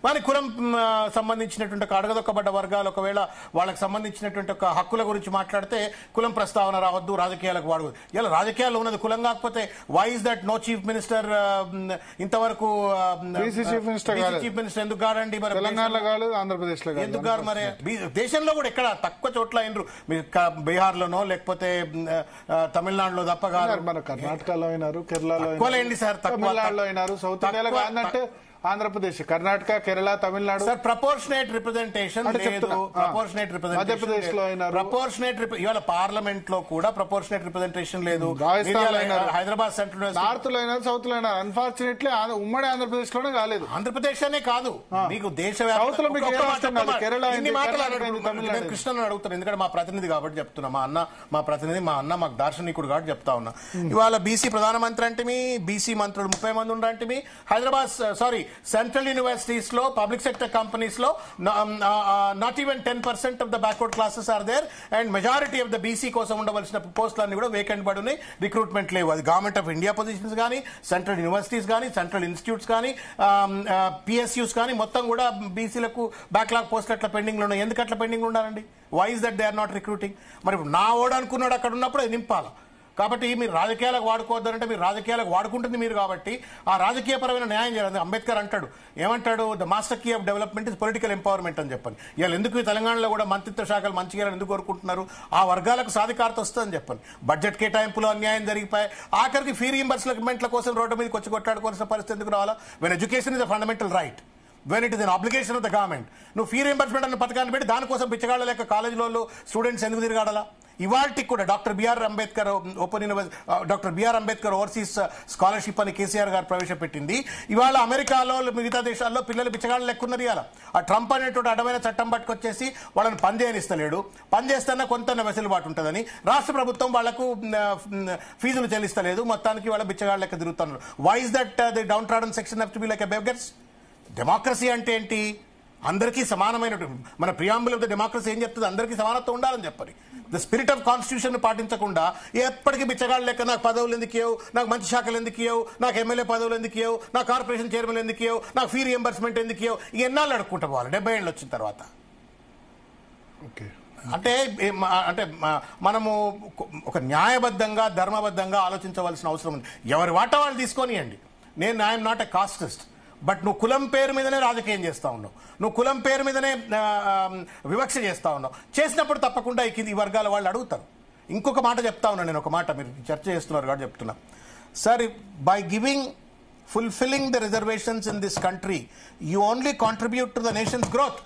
వారి కులం సంబంధించినటువంటి అడగదొక్కబడ్డ వర్గాలు ఒకవేళ వాళ్ళకి సంబంధించినటువంటి ఒక హక్కుల గురించి మాట్లాడితే కులం ప్రస్తావన రావద్దు, రాజకీయాలకు వాడవద్దు. ఇలా రాజకీయాల్లో ఉన్నది కులం కాకపోతే why is that no chief minister ఇంతవరకు చీఫ్ మినిస్టర్ ఎందుకు కాడండి? మరి తెలంగాణలో కాదు, ఆంధ్రప్రదేశ్ లో ఎందుకు గారు? మరి దేశంలో కూడా ఎక్కడ తక్కువ చోట్ల అయినరు. బీహార్ లోనో లేకపోతే తమిళనాడులో తప్ప కాదు. మన కర్ణాటకలో అయినారు, కేరళలో సార్, తమిళనాడులో అయినారు. సౌత్ ఇండియాలో కాదంటే Andhra Pradesh, Karnataka, Kerala, Tamil Nadu. Sir proportionate representation లేదు. ప్రపోర్షనేట్ మధ్యప్రదేశ్ లో ఇవాళ పార్లమెంట్ లో కూడా ప్రపోర్షనేట్ రిప్రజెంటేషన్ లేదు. హైదరాబాద్ సెంట్రల్, నార్త్ లో అయినారు, సౌత్ లో అయినారు. అన్ఫార్చునేట్లీ ఉమ్మడి ఆంధ్రప్రదేశ్ లోనే కాలేదు. ఆంధ్రప్రదేశ్ అనే కాదు, మీకు దేశవ్యాప్తంగా కృష్ణను అడుగుతాను, ఎందుకంటే మా ప్రతినిధి కాబట్టి చెప్తున్నా. మా అన్న మాకు దార్శనికుడు కాబట్టి చెప్తా ఉన్నా. ఇవాళ బీసీ ప్రధానమంత్రి అంటే బీసీ మంత్రులు 30 మంది ఉండంటే హైదరాబాద్ సెంట్రల్ యూనివర్సిటీస్ లో, పబ్లిక్ సెక్టర్ కంపెనీస్ లో not even 10% of the backward classes are there and majority of the BC కోసం ఉండవలసిన పోస్టులన్నీ కూడా వేకెంట్ పడి ఉన్నాయి. రిక్రూట్మెంట్ లేవు. అది గవర్నమెంట్ ఆఫ్ ఇండియా పొజిషన్స్ కానీ, సెంట్రల్ యూనివర్సిటీస్ కానీ, సెంట్రల్ ఇన్స్టిట్యూట్స్ కానీ, పిఎస్యూస్ కానీ మొత్తం కూడా బీసీలకు బ్యాక్లాగ్ పోస్టులు అట్లా పెండింగ్ లో ఉన్నాయి. ఎందుకు అట్లా పెండింగ్ ఉండాలండి? Why is that they are not recruiting? మరి నా ఓడు అనుకున్నాడు అక్కడ ఉన్నప్పుడు నింపాలి. కాబట్టి మీరు రాజకీయాలకు వాడుకోవద్దంటే మీరు రాజకీయాలకు వాడుకుంటుంది మీరు. కాబట్టి ఆ రాజకీయపరమైన న్యాయం చేయాలి. అంబేద్కర్ ఏమంటాడు? The master key of development is political empowerment అని చెప్పండి. ఇవాళ ఎందుకు తెలంగాణలో కూడా మంత్రిత్వ శాఖలు మంచిగా ఎందుకు కోరుకుంటున్నారు? ఆ వర్గాలకు సాధికారత వస్తుందని చెప్పండి. బడ్జెట్ కేటాయింపులో అన్యాయం జరిగిపోయి ఆఖరికి ఫీ రీయింబర్స్మెంట్ల కోసం రోడ్డు మీదకి వచ్చి కొట్లాడుకోవాల్సిన పరిస్థితి ఎందుకు రావాలా? When education is a fundamental right, when it is an obligation of the government. నువ్వు ఫీ రీయింబర్స్మెంట్ అన్న పథకాన్ని పెట్టి దానికోసం పిచ్చగాళ్ళ లేక కాలేజీలో స్టూడెంట్స్ ఎందుకు తిరగాడాలా? ఇవాళకి కూడా doctor B R Ambedkar overseas scholarship అని కేసీఆర్ గారు ప్రవేశపెట్టింది. ఇవాళ అమెరికాలో మిగతా దేశాల్లో పిల్లలు బిచ్చగాళ్ళు లెక్కున్నారు. ఇవాళ ఆ ట్రంప్ అనేటువంటి అడమైన చట్టం పట్టుకొచ్చేసి వాళ్ళని పని చేయనిస్తలేడు. పని చేస్తున్నా కొంత వెసులుబాటు ఉంటుందని రాష్ట్ర ప్రభుత్వం వాళ్లకు ఫీజులు చెల్లిస్తలేదు. మొత్తానికి వాళ్ళ బిచ్చగాళ్ళు లెక్క తిరుగుతున్నారు. Why is that the downtrodden section have to be like a beggars? Democracy అంటే ఏంటి? అందరికీ సమానమైన, మన ప్రియాంబుల్ ఆఫ్ ద డెమోక్రసీ ఏం చెప్తుంది? అందరికీ సమానత్వం ఉండాలని చెప్పని. ద స్పిరిట్ ఆఫ్ కాన్స్టిట్యూషన్ పాటించకుండా ఎప్పటికీ బిచ్చగాళ్ళు లెక్క నాకు పదవులు ఎందుకు ఇవ్వవు, నాకు మంచి శాఖలు ఎందుకు ఇవ్వవు, నాకు ఎమ్మెల్యే పదవులు ఎందుకు ఇవ్వవు, నాకు కార్పొరేషన్ చైర్మన్ ఎందుకు ఇవ్వవు, నాకు ఫీ రియంబర్స్మెంట్ ఎందుకు ఇవ్వవు, ఎన్నాళ్ళు అడుక్కుంటా పోవాలి 70 ఏళ్ళు వచ్చిన తర్వాత. అంటే మనము ఒక న్యాయబద్ధంగా ధర్మబద్ధంగా ఆలోచించవలసిన అవసరం ఉంది. ఎవరి వాటా వాళ్ళు తీసుకొనియండి. ఐఎమ్ నాట్ ఎ కాస్టిస్ట్, బట్ నువ్వు కులం పేరు మీదనే రాజకీయం చేస్తా ఉన్నావు, నువ్వు కులం పేరు మీదనే వివక్ష చేస్తా ఉన్నావు. చేసినప్పుడు తప్పకుండా ఈ వర్గాల వాళ్ళు అడుగుతారు. ఇంకొక మాట చెప్తా ఉన్నాను నేను, ఒక మాట మీరు చర్చ చేస్తున్నారు కాబట్టి చెప్తున్నా. Sir, by fulfilling the reservations in this country, you only contribute to the nation's growth.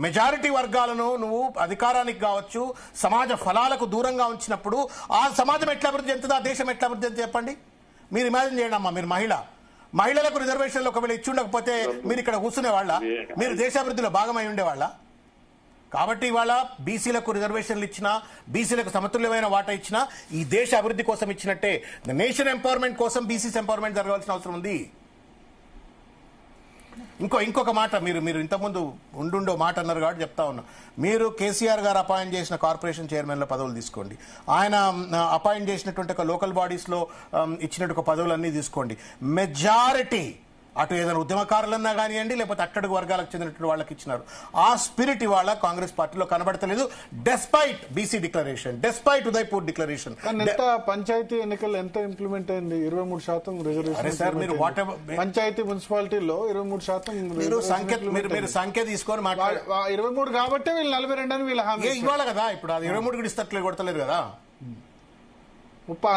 Majority వర్గాలను నువ్వు అధికారానికి కావచ్చు, సమాజ ఫలాలకు దూరంగా ఉంచినప్పుడు ఆ సమాజం ఎట్లా అభివృద్ధి చెందుతుంది, ఆ దేశం ఎట్లా అభివృద్ధి చెందుతుంది చెప్పండి. మీరు ఇమాజిన్ చేయండి అమ్మా, మీరు మహిళలకు రిజర్వేషన్లు ఒకవేళ ఇచ్చి ఉండకపోతే మీరు ఇక్కడ కూర్చునే వాళ్ళ, మీరు దేశాభివృద్ధిలో భాగమై ఉండేవాళ్ళ. కాబట్టి ఇవాళ బీసీలకు రిజర్వేషన్లు ఇచ్చినా, బీసీలకు సమతుల్యమైన వాటా ఇచ్చినా ఈ దేశ అభివృద్ధి కోసం ఇచ్చినట్టే. నేషన్ ఎంపవర్మెంట్ కోసం బీసీస్ ఎంపవర్మెంట్ జరగాల్సిన అవసరం ఉంది. ఇంకొక మాట, మీరు ఇంతకుముందు ఉండుండో మాట అన్నారు కాబట్టి చెప్తా ఉన్నా. మీరు కేసీఆర్ గారు అపాయింట్ చేసిన కార్పొరేషన్ చైర్మన్ల పదవులు తీసుకోండి, ఆయన అపాయింట్ చేసినటువంటి ఒక లోకల్ బాడీస్లో ఇచ్చినట్టు పదవులన్నీ తీసుకోండి. మెజారిటీ అటు ఏదైనా ఉద్యమకారులన్నా కానివ్వండి, లేకపోతే అట్టడుగు వర్గాలకు చెందినటువంటి వాళ్ళకి ఇచ్చినారు. ఆ స్పిరిట్ ఇవాళ కాంగ్రెస్ పార్టీలో కనబడతలేదు. Despite BC declaration, despite Udaipur declaration. పంచాయతీ ఎన్నికలు ఎంత ఇంప్లిమెంట్ అయింది? 23% రిజర్వేషన్. సార్, మీరు పంచాయతీ మున్సిపాలిటీలో 23% మీరు సంఖ్య తీసుకొని మాట్లాడారు. 23 కాబట్టి వీళ్ళు 42 అని వీళ్ళు హామీ ఇవ్వాలి కదా. ఇప్పుడు అది 23 కూడా ఇస్తట్లేదు, కొడతలేదు కదా.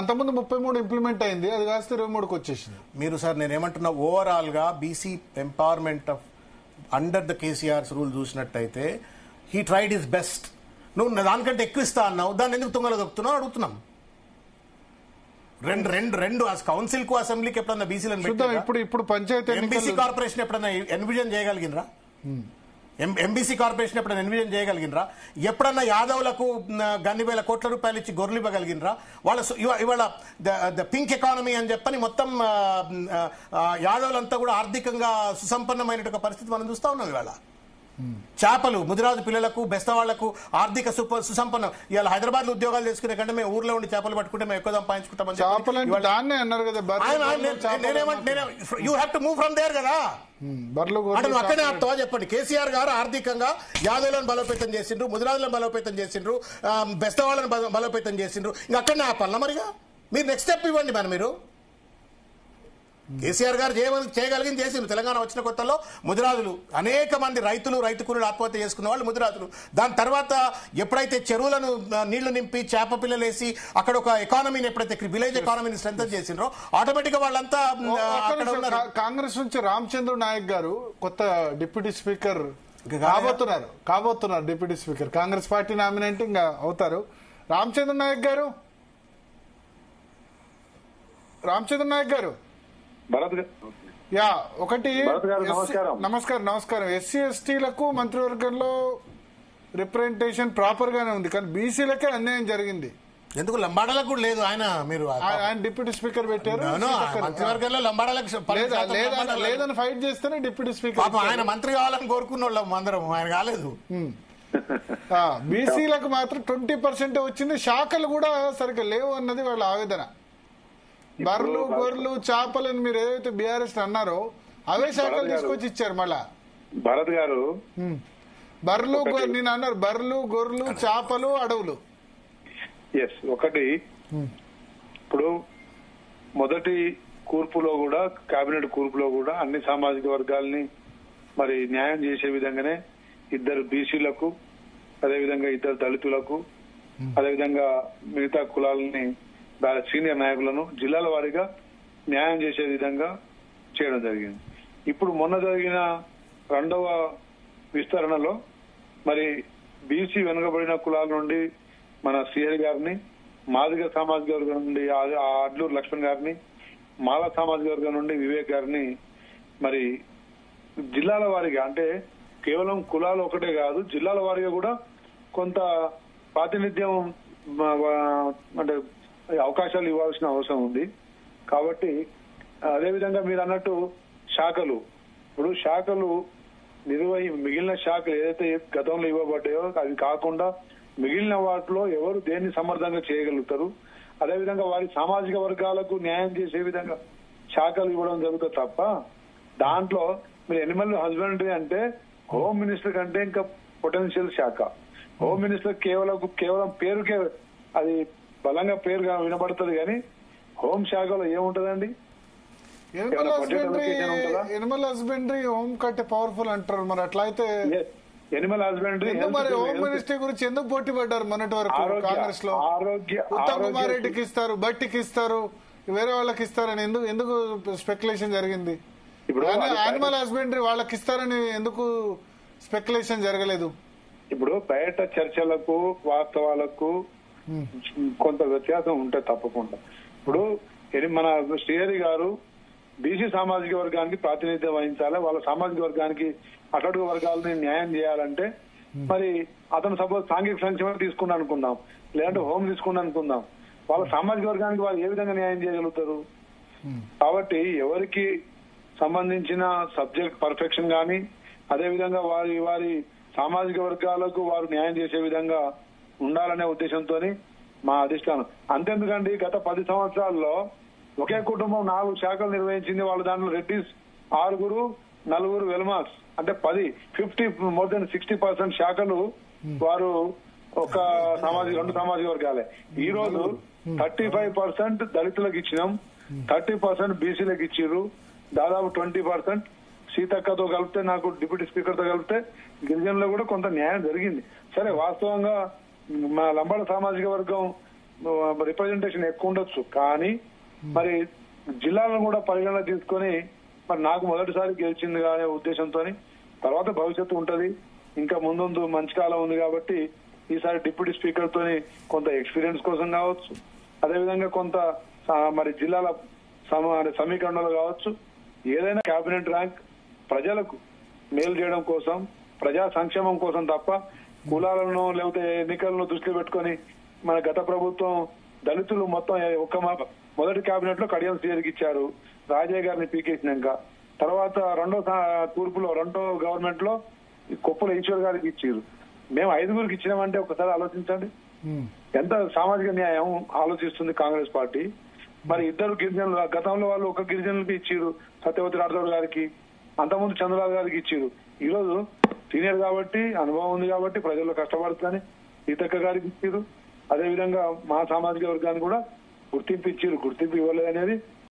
అంతకుముందు 33 ఇంప్లిమెంట్ అయింది, అది కాస్త 23కి వచ్చేసింది. మీరు సార్, నేనేమంటున్నా, ఓవరాల్ గా BC empowerment of under the KCR's rule చూసినట్టయితే హీ ట్రైడ్ హిస్ బెస్ట్. నువ్వు దానికంటే ఎక్కువ ఇస్తా అన్నావు, దాన్ని ఎందుకు తుంగలో దొక్కుతున్నావు అడుగుతున్నాం. రెండు కౌన్సిల్ కు అసెంబ్లీకి ఎప్పుడన్నా బీసీలను ఇప్పుడు పంచాయతీ ఎంబీసీ కార్పొరేషన్ ఎప్పుడన్నా ఎన్విజన్ చేయగలిగినరా? ఎంబీసీ కార్పొరేషన్ ఎప్పుడైనా ఎన్విజన్ చేయగలిగినరా? ఎప్పుడన్నా యాదవులకు గన్ని వేల కోట్ల రూపాయలు ఇచ్చి గొర్రెలు ఇవ్వగలిగినరా? ఇవాళ ద పింక్ ఎకానమీ అని చెప్పని మొత్తం యాదవులంతా కూడా ఆర్థికంగా సుసంపన్నమైన పరిస్థితి మనం చూస్తా ఉన్నాం ఇవాళ. చేపలు ముదిరాజు పిల్లలకు బెస్తవాళ్లకు ఆర్థిక సుసంపన్నం. ఇవాళ హైదరాబాద్ లో ఉద్యోగాలు చేసుకునే కంటే మేము ఊర్లో ఉండి చేపలు పట్టుకుంటే మేము ఎక్కువ సంపాదించుకుంటామని you have to move from there కదా. అంటే నువ్వు అక్కడే ఆపుతావా చెప్పండి. కేసీఆర్ గారు ఆర్థికంగా యాదవులను బలోపేతం చేసిండ్రు, ముదిరాజులను బలోపేతం చేసిండ్రు, బెస్తవాళ్ళను బలోపేతం చేసిండ్రు. ఇంకా అక్కడనే ఆపాలన్నా మరిగా? మీరు నెక్స్ట్ స్టెప్ ఇవ్వండి మరి. మీరు కేసీఆర్ గారు చేయగలిగింది చేసిండ్రు. తెలంగాణ వచ్చిన కొత్తలో ముదిరాజులు అనేక మంది రైతు కూలీలు ఆత్మహత్య చేసుకున్న వాళ్ళు ముదిరాజులు. దాని తర్వాత ఎప్పుడైతే చెరువులను నీళ్లు నింపి చేప పిల్లలు వేసి అక్కడ ఒక ఎకానమీని ఎప్పుడైతే విలేజ్ ఎకానమీని స్ట్రెంథన్ చేసిండ్రో ఆటోమేటిక్ గా వాళ్ళంతా అక్కడ ఉన్నారు. కాంగ్రెస్ నుంచి రామచంద్ర నాయక్ గారు కొత్త డిప్యూటీ స్పీకర్ కాబోతున్నారు. Deputy speaker Congress party nominating అవుతారు. రామచంద్ర నాయక్ గారు ఒకటి నమస్కారం. ఎస్సీ ఎస్టీలకు మంత్రివర్గంలో రిప్రజెంటేషన్ ప్రాపర్ గానే ఉంది, కానీ బీసీలకే అన్యాయం జరిగింది. ఎందుకు లంబాడాలకు కూడా లేదు? ఆయన డిప్యూటీ స్పీకర్ పెట్టారు. మంత్రివర్గంలో లంబాడాలకు లేదని ఫైట్ చేస్తేనే డిప్యూటీ స్పీకర్. ఆయన మంత్రి కావాలని కోరుకున్న వాళ్ళం అందరం, ఆయన కాలేదు. బీసీలకు మాత్రం 20% వచ్చింది. శాఖలు కూడా సరిగ్గా లేవు అన్నది వాళ్ళ ఆవేదన. బర్రెలు గొర్రెలు చేపలని మీరు ఏదైతే బీఆర్ఎస్ అన్నారో అవే శాఖలు తీసుకొచ్చి ఇచ్చారు. మళ్ళా భరత్ గారు బర్రెలు నేను అన్నారు బర్రెలు గొర్రెలు చేపలు అడవులు. ఒకటి ఇప్పుడు మొదటి కూర్పులో కూడా కేబినెట్ కూర్పులో కూడా అన్ని సామాజిక వర్గాల్ని మరి న్యాయం చేసే విధంగానే 2 బీసీలకు, అదేవిధంగా 2 దళితులకు, అదేవిధంగా మిగతా కులాలని సీనియర్ నాయకులను జిల్లాల వారీగా న్యాయం చేసే విధంగా చేయడం జరిగింది. ఇప్పుడు మొన్న జరిగిన 2వ విస్తరణలో మరి బీసీ వెనుకబడిన కులాల నుండి మన సిఆర్ గారిని, మాదిగ సామాజిక వర్గం నుండి అడ్లూరు లక్ష్మణ్ గారిని, మాల సామాజిక వర్గం నుండి వివేక్ గారిని మరి జిల్లాల వారీగా, అంటే కేవలం కులాలు ఒకటే కాదు జిల్లాల వారీగా కూడా కొంత ప్రాతినిధ్యం అంటే అవకాశాలు ఇవ్వాల్సిన అవసరం ఉంది. కాబట్టి అదేవిధంగా మీరు అన్నట్టు శాఖలు, ఇప్పుడు శాఖలు మిగిలిన శాఖలు ఏదైతే గతంలో ఇవ్వబడ్డాయో అవి కాకుండా మిగిలిన వాటిలో ఎవరు దేన్ని సమర్థంగా చేయగలుగుతారు, అదేవిధంగా వారి సామాజిక వర్గాలకు న్యాయం చేసే విధంగా శాఖలు ఇవ్వడం జరుగుతుంది తప్ప దాంట్లో మీరు ఎనిమల్ హస్బెండరీ అంటే హోమ్ మినిస్టర్ కంటే ఇంకా పొటెన్షియల్ శాఖ. హోమ్ మినిస్టర్ కేవలం పేరుకే అది బలంగా పేరుగా వినబడుతుంది, కానీ హోం శాఖలో ఏముంటదండి? ఎనిమల్ హస్బెండరీ హోమ్ కంటే పవర్ఫుల్ అంటారు. మరి అట్లా అయితే ఎనిమల్ హస్బెండరీ మరి హోమ్ మినిస్ట్రీ గురించి ఎందుకు పోటీ పడ్డారు మొన్నటి వరకు కాంగ్రెస్ లో? ఉత్తమ్ కుమార్ రెడ్డికి ఇస్తారు, బట్టికి ఇస్తారు, వేరే వాళ్ళకి ఇస్తారని ఎందుకు స్పెక్యులేషన్ జరిగింది? యానిమల్ హస్బెండరీ వాళ్ళకి ఇస్తారని ఎందుకు స్పెక్యులేషన్ జరగలేదు? ఇప్పుడు బయట చర్చలకు వాస్తవాలకు కొంత వ్యత్యాసం ఉంటే తప్పకుండా. ఇప్పుడు మన శ్రీహరి గారు బీసీ సామాజిక వర్గానికి ప్రాతినిధ్యం వహించాలి, వాళ్ళ సామాజిక వర్గానికి అట్టడుగు వర్గాలని న్యాయం చేయాలంటే మరి అతను సపోజ్ సాంఘిక సంక్షేమం తీసుకున్నా అనుకుందాం, లేదంటే హోమ్ తీసుకున్నా అనుకుందాం, వాళ్ళ సామాజిక వర్గానికి వాళ్ళు ఏ విధంగా న్యాయం చేయగలుగుతారు? కాబట్టి ఎవరికి సంబంధించిన సబ్జెక్ట్ పర్ఫెక్షన్ కానీ అదేవిధంగా వారి సామాజిక వర్గాలకు వారు న్యాయం చేసే విధంగా ఉండాలనే ఉద్దేశంతో మా అధిష్టానం. అంతెందుకండి గత 10 సంవత్సరాల్లో ఒకే కుటుంబం 4 శాఖలు నిర్వహించింది. వాళ్ళు దాంట్లో రెడ్డిస్ 6, 4 వెల్మాస్, అంటే 50 మోర్ దెన్ 60% శాఖలు వారు ఒక రెండు సామాజిక వర్గాలే. ఈ రోజు 35% దళితులకు ఇచ్చినాం, 30% బీసీలకు ఇచ్చిర్రు, దాదాపు 20% సీతక్కతో కలిపితే నాకు డిప్యూటీ స్పీకర్ తో కలిపితే గిరిజనులో కూడా కొంత న్యాయం జరిగింది. సరే వాస్తవంగా మా లంబాడ సామాజిక వర్గం రిప్రజెంటేషన్ ఎక్కువ ఉండొచ్చు, కానీ మరి జిల్లాలను కూడా పరిగణన తీసుకొని మరి నాకు మొదటిసారి గెలిచింది అనే ఉద్దేశంతో తర్వాత భవిష్యత్తు ఉంటది, ఇంకా ముందు మంచి కాలం ఉంది కాబట్టి ఈసారి డిప్యూటీ స్పీకర్ తోని కొంత ఎక్స్పీరియన్స్ కోసం కావచ్చు, అదేవిధంగా కొంత మరి జిల్లాల సమీకరణలు కావచ్చు, ఏదైనా కేబినెట్ ర్యాంక్ ప్రజలకు మేలు చేయడం కోసం, ప్రజా సంక్షేమం కోసం తప్ప కులాలను లేకపోతే ఎన్నికలను దృష్టిలో పెట్టుకొని మన గత ప్రభుత్వం దళితులు మొత్తం మొదటి కేబినెట్ లో కడియం శ్రీహరికి ఇచ్చారు, రాజయ్య గారిని పీకేసినాక తర్వాత రెండో గవర్నమెంట్ లో కొప్పుల ఈశ్వర్ గారికి ఇచ్చారు. మేము 5గురికి ఇచ్చినామంటే ఒకసారి ఆలోచించండి, ఎంత సామాజిక న్యాయం ఆలోచిస్తుంది కాంగ్రెస్ పార్టీ. మరి 2 గిరిజనులు గతంలో వాళ్ళు ఒక గిరిజనులకి ఇచ్చారు, సత్యవతి రాథోడ్ గారికి, అంతకుముందు చంద్రబాబు గారికి ఇచ్చారు. ఈ రోజు సీనియర్ కాబట్టి అనుభవం ఉంది కాబట్టి ప్రజల్లో కష్టపడుతుందని సీతక్క గారికి ఇచ్చారు. అదేవిధంగా మా సామాజిక వర్గాన్ని కూడా గుర్తింపు ఇచ్చారు. గుర్తింపు ఇవ్వలేదు అనేది